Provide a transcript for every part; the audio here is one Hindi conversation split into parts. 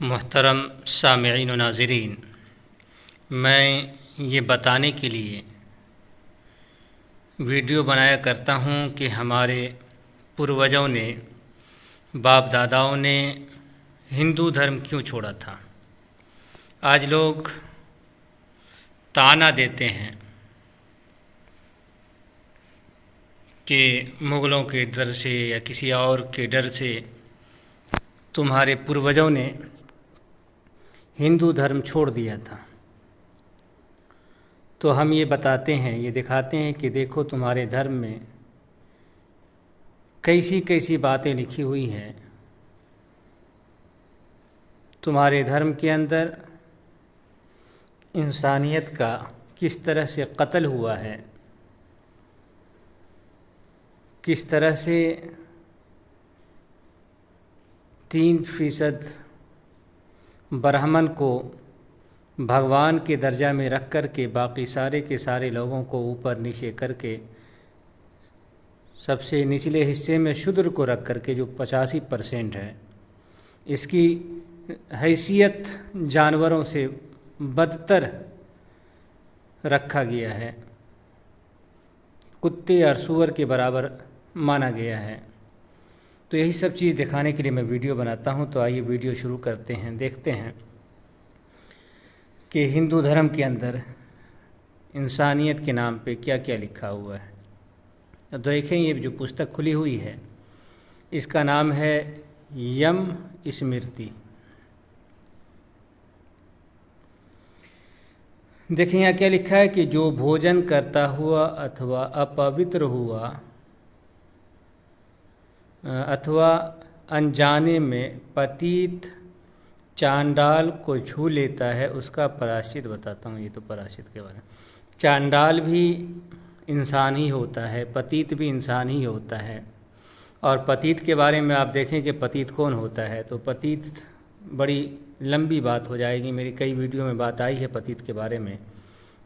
मुहतरम सामिईन व नाज़रीन, मैं ये बताने के लिए वीडियो बनाया करता हूँ कि हमारे पूर्वजों ने, बाप दादाओं ने हिंदू धर्म क्यों छोड़ा था। आज लोग ताना देते हैं कि मुग़लों के डर से या किसी और के डर से तुम्हारे पूर्वजों ने हिंदू धर्म छोड़ दिया था। तो हम ये बताते हैं, ये दिखाते हैं कि देखो तुम्हारे धर्म में कैसी कैसी बातें लिखी हुई हैं। तुम्हारे धर्म के अंदर इंसानियत का किस तरह से कत्ल हुआ है, किस तरह से 3% ब्राह्मण को भगवान के दर्जा में रख कर के बाकी सारे के सारे लोगों को ऊपर नीचे करके सबसे निचले हिस्से में शूद्र को रख कर के जो 85% है, इसकी हैसियत जानवरों से बदतर रखा गया है, कुत्ते और सूअर के बराबर माना गया है। तो यही सब चीज़ दिखाने के लिए मैं वीडियो बनाता हूं। तो आइए वीडियो शुरू करते हैं, देखते हैं कि हिंदू धर्म के अंदर इंसानियत के नाम पे क्या क्या लिखा हुआ है। तो देखें, ये जो पुस्तक खुली हुई है इसका नाम है यम स्मृति। देखिए यहाँ क्या लिखा है कि जो भोजन करता हुआ अथवा अपवित्र हुआ अथवा अनजाने में पतित चांडाल को छू लेता है उसका प्रायश्चित बताता हूँ। ये तो प्रायश्चित के बारे में, चांडाल भी इंसान ही होता है, पतित भी इंसान ही होता है। और पतित के बारे में आप देखें कि पतित कौन होता है, तो पतित बड़ी लंबी बात हो जाएगी। मेरी कई वीडियो में बात आई है पतित के बारे में,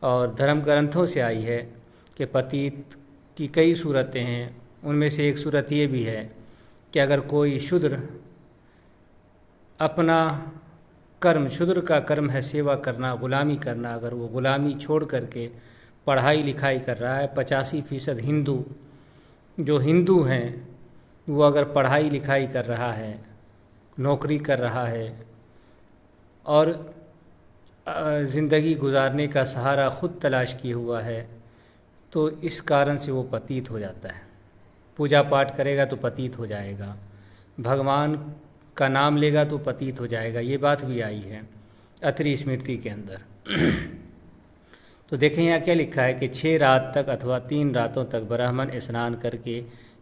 और धर्म ग्रंथों से आई है कि पतित की कई सूरतें हैं। उनमें से एक सूरत ये भी है कि अगर कोई शूद्र अपना कर्म, शूद्र का कर्म है सेवा करना, गुलामी करना, अगर वो गुलामी छोड़ करके पढ़ाई लिखाई कर रहा है, 85% हिंदू जो हिंदू हैं वो अगर पढ़ाई लिखाई कर रहा है, नौकरी कर रहा है और ज़िंदगी गुजारने का सहारा ख़ुद तलाश किए हुआ है, तो इस कारण से वो पतित हो जाता है। पूजा पाठ करेगा तो पतित हो जाएगा, भगवान का नाम लेगा तो पतित हो जाएगा। ये बात भी आई है अत्रि स्मृति के अंदर। तो देखें यहाँ क्या लिखा है कि 6 रात तक अथवा 3 रातों तक ब्राह्मण स्नान करके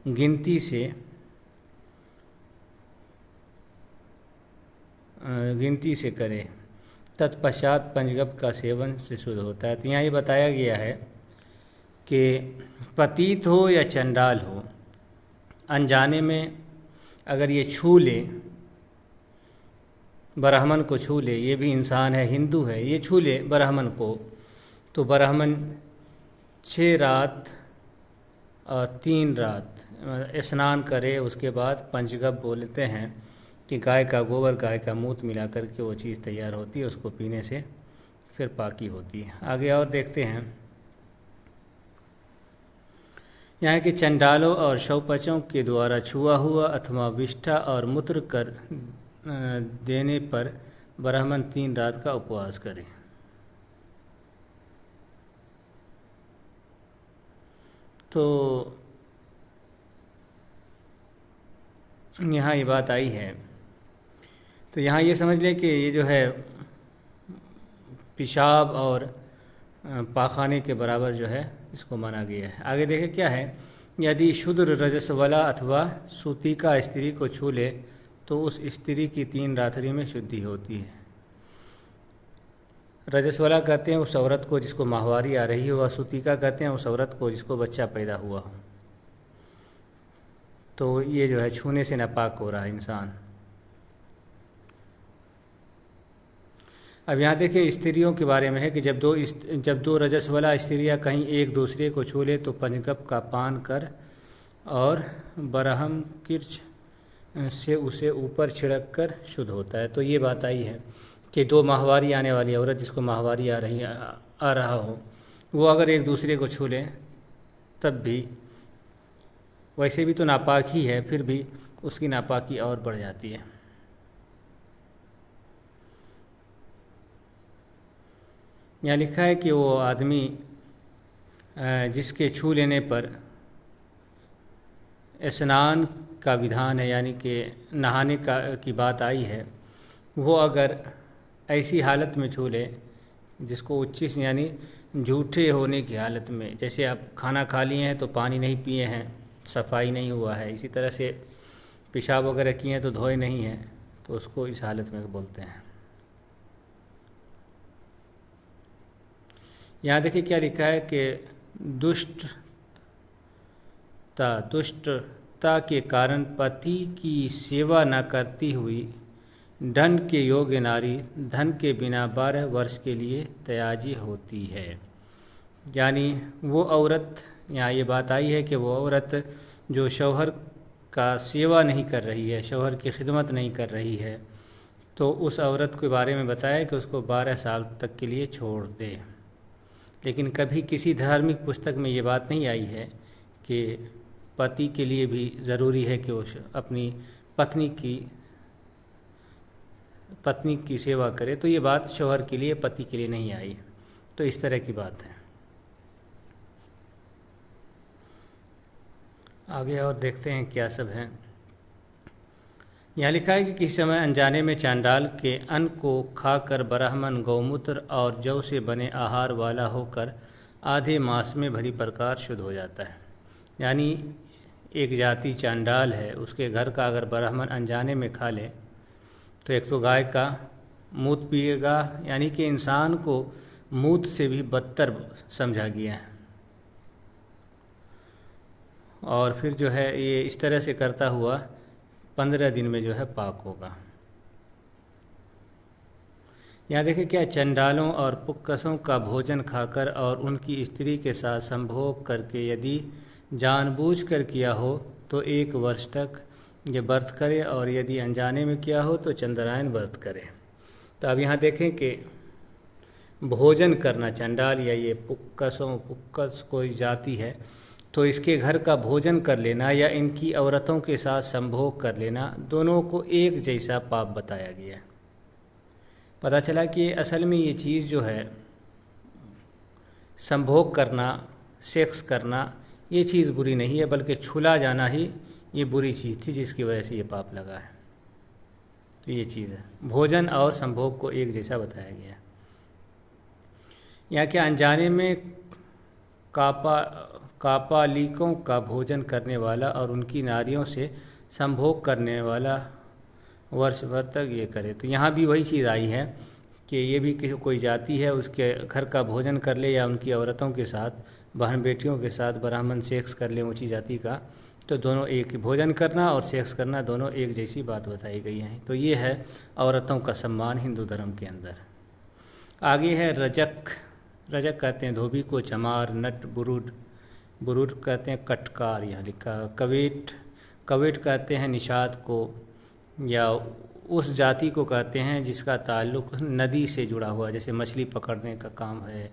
गिनती से करे, तत्पश्चात पंचगव्य का सेवन से शुद्ध होता है। तो यहाँ ये बताया गया है कि पतित हो या चंडाल हो, अनजाने में अगर ये छू ले, ब्राह्मण को छू ले, ये भी इंसान है, हिंदू है, ये छू ले ब्राह्मण को, तो ब्राह्मण 6 रात और 3 रात स्नान करे। उसके बाद पंचगव्य बोलते हैं कि गाय का गोबर, गाय का मूत्र मिला करके वो चीज़ तैयार होती है, उसको पीने से फिर पाकी होती है। आगे और देखते हैं यहाँ के चंडालों और शवपचों के द्वारा छुआ हुआ अथवा विष्ठा और मूत्र कर देने पर ब्राह्मण 3 रात का उपवास करें। तो यहाँ ये बात आई है, तो यहाँ ये समझ लें कि ये जो है पेशाब और पाखाने के बराबर जो है इसको माना गया है। आगे देखें क्या है, यदि शूद्र रजस्वला अथवा सूतिका स्त्री को छू ले तो उस स्त्री की 3 रात्रि में शुद्धि होती है। रजस्वला कहते हैं उस औरत को जिसको माहवारी आ रही हो, और सूतिका कहते हैं उस औरत को जिसको बच्चा पैदा हुआ हो। तो ये जो है छूने से नापाक हो रहा है इंसान। अब यहाँ देखिए स्त्रियों के बारे में है कि जब दो रजस्वला स्त्रियाँ कहीं एक दूसरे को छू ले तो पंचगव्य का पान कर और बरहम किर्च से उसे ऊपर छिड़क कर शुद्ध होता है। तो ये बात आई है कि 2 माहवारी आने वाली औरत, जिसको माहवारी आ रहा हो, वो अगर एक दूसरे को छू लें तब भी, वैसे भी तो नापाक ही है, फिर भी उसकी नापाकी और बढ़ जाती है। यहाँ लिखा है कि वो आदमी जिसके छू लेने पर स्नान का विधान है, यानी कि नहाने की बात आई है, वो अगर ऐसी हालत में छू ले जिसको उच्चिष्ट यानी झूठे होने की हालत में, जैसे आप खाना खा लिए हैं तो पानी नहीं पिए हैं, सफाई नहीं हुआ है, इसी तरह से पेशाब वगैरह किए हैं तो धोए नहीं हैं, तो उसको इस हालत में बोलते हैं। यहाँ देखिए क्या लिखा है कि दुष्टता के कारण पति की सेवा न करती हुई दंड के योग्य नारी धन के बिना 12 वर्ष के लिए त्याज्य होती है। यानी वो औरत, यहाँ ये बात आई है कि वो औरत जो शौहर का सेवा नहीं कर रही है, शौहर की खिदमत नहीं कर रही है, तो उस औरत के बारे में बताया कि उसको 12 साल तक के लिए छोड़ दे। लेकिन कभी किसी धार्मिक पुस्तक में ये बात नहीं आई है कि पति के लिए भी ज़रूरी है कि वो अपनी पत्नी की सेवा करे। तो ये बात शौहर के लिए, पति के लिए नहीं आई। तो इस तरह की बात है। आगे और देखते हैं क्या सब है। यहाँ लिखा है कि किसी समय अनजाने में चांडाल के अन्न को खाकर ब्राह्मण गौमूत्र और जौ से बने आहार वाला होकर आधे मास में भली प्रकार शुद्ध हो जाता है। यानी एक जाति चांडाल है, उसके घर का अगर ब्राह्मण अनजाने में खा ले तो एक तो गाय का मूत पिएगा, यानी कि इंसान को मूत से भी बदतर समझा गया है, और फिर जो है ये इस तरह से करता हुआ 15 दिन में जो है पाक होगा। यहाँ देखिए क्या, चंडालों और पुक्कसों का भोजन खाकर और उनकी स्त्री के साथ संभोग करके यदि जानबूझकर किया हो तो 1 वर्ष तक ये व्रत करे, और यदि अनजाने में किया हो तो चंद्रायन व्रत करे। तो अब यहाँ देखें कि भोजन करना, चंडाल या ये पुक्कस कोई जाति है, तो इसके घर का भोजन कर लेना या इनकी औरतों के साथ संभोग कर लेना, दोनों को एक जैसा पाप बताया गया है। पता चला कि असल में ये चीज़ जो है, संभोग करना, सेक्स करना, ये चीज़ बुरी नहीं है, बल्कि छुला जाना ही ये बुरी चीज़ थी जिसकी वजह से ये पाप लगा है। तो ये चीज़ है, भोजन और संभोग को एक जैसा बताया गया है। यहाँ के अनजाने में कापालिकों का भोजन करने वाला और उनकी नारियों से संभोग करने वाला वर्ष भर तक ये करे। तो यहाँ भी वही चीज़ आई है कि ये भी किसी कोई जाति है, उसके घर का भोजन कर ले या उनकी औरतों के साथ, बहन बेटियों के साथ ब्राह्मण सेक्स कर ले ऊँची जाति का, तो दोनों एक, भोजन करना और सेक्स करना दोनों एक जैसी बात बताई गई है। तो ये है औरतों का सम्मान हिंदू धर्म के अंदर। आगे है रजक। रजक कहते हैं धोबी को, चमार, नट, बुरुड कहते हैं कटकार, यहाँ लिखा। कवेट कहते हैं निषाद को, या उस जाति को कहते हैं जिसका ताल्लुक़ नदी से जुड़ा हुआ, जैसे मछली पकड़ने का काम है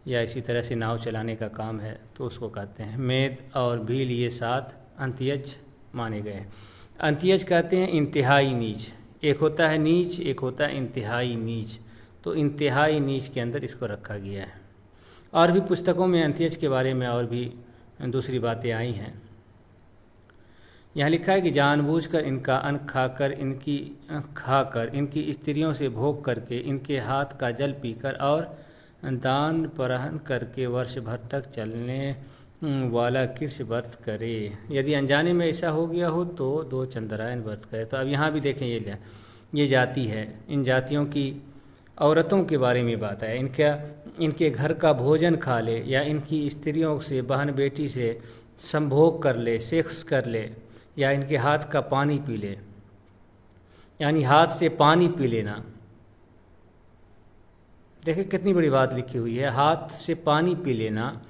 या इसी तरह से नाव चलाने का काम है, तो उसको कहते हैं। मेद और भील ये 7 अंत्यज माने गए हैं। अंत्यज कहते हैं इंतहाई नीच, एक होता है नीच, एक होता है इंतहाई नीच, तो इंतहाई नीच के अंदर इसको रखा गया है। और भी पुस्तकों में अंत्यज के बारे में और भी दूसरी बातें आई हैं। यहाँ लिखा है कि जानबूझकर इनका अन्न खाकर, इनकी स्त्रियों से भोग करके, इनके हाथ का जल पीकर और दान परहन करके वर्ष भर तक चलने वाला कृष व्रत करे। यदि अनजाने में ऐसा हो गया हो तो 2 चंद्रायन व्रत करे। तो अब यहाँ भी देखें ये जाति है, इन जातियों की औरतों के बारे में बात है। इनके घर का भोजन खा ले या इनकी स्त्रियों से, बहन बेटी से संभोग कर ले, सेक्स कर ले, या इनके हाथ का पानी पी ले, यानी हाथ से पानी पी लेना। देखिए कितनी बड़ी बात लिखी हुई है, हाथ से पानी पी लेना,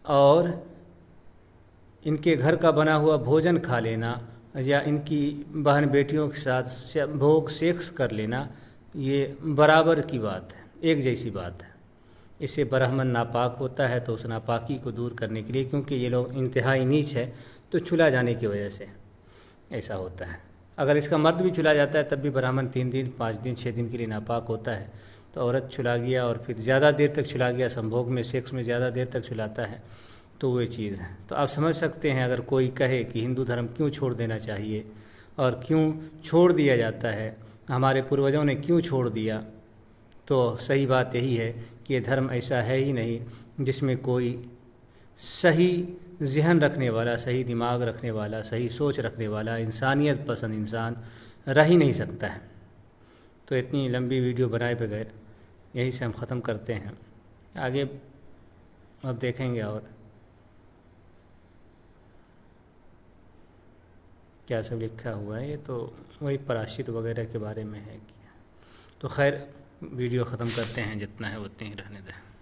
और इनके घर का बना हुआ भोजन खा लेना, या इनकी बहन बेटियों के साथ भोग सेक्स कर लेना, ये बराबर की बात है, एक जैसी बात है। इससे ब्राह्मण नापाक होता है, तो उस नापाकी को दूर करने के लिए, क्योंकि ये लोग इंतहाई नीच है, तो छुला जाने की वजह से ऐसा होता है। अगर इसका मर्द भी छुला जाता है तब भी ब्राह्मण 3 दिन 5 दिन 6 दिन के लिए नापाक होता है। तो औरत छुला गया और फिर ज़्यादा देर तक छुला गया, संभोग में सेक्स में ज़्यादा देर तक छुलाता है, तो वो चीज़ है। तो आप समझ सकते हैं, अगर कोई कहे कि हिंदू धर्म क्यों छोड़ देना चाहिए और क्यों छोड़ दिया जाता है, हमारे पूर्वजों ने क्यों छोड़ दिया, तो सही बात यही है कि ये धर्म ऐसा है ही नहीं जिसमें कोई सही ज़हन रखने वाला, सही दिमाग रखने वाला, सही सोच रखने वाला, इंसानियत पसंद इंसान रह ही नहीं सकता है। तो इतनी लंबी वीडियो बनाए बगैर यहीं से हम ख़त्म करते हैं। आगे अब देखेंगे और क्या सब लिखा हुआ है। ये तो वही प्रायश्चित वगैरह के बारे में है। तो खैर वीडियो ख़त्म करते हैं, जितना है उतनी ही रहने दें।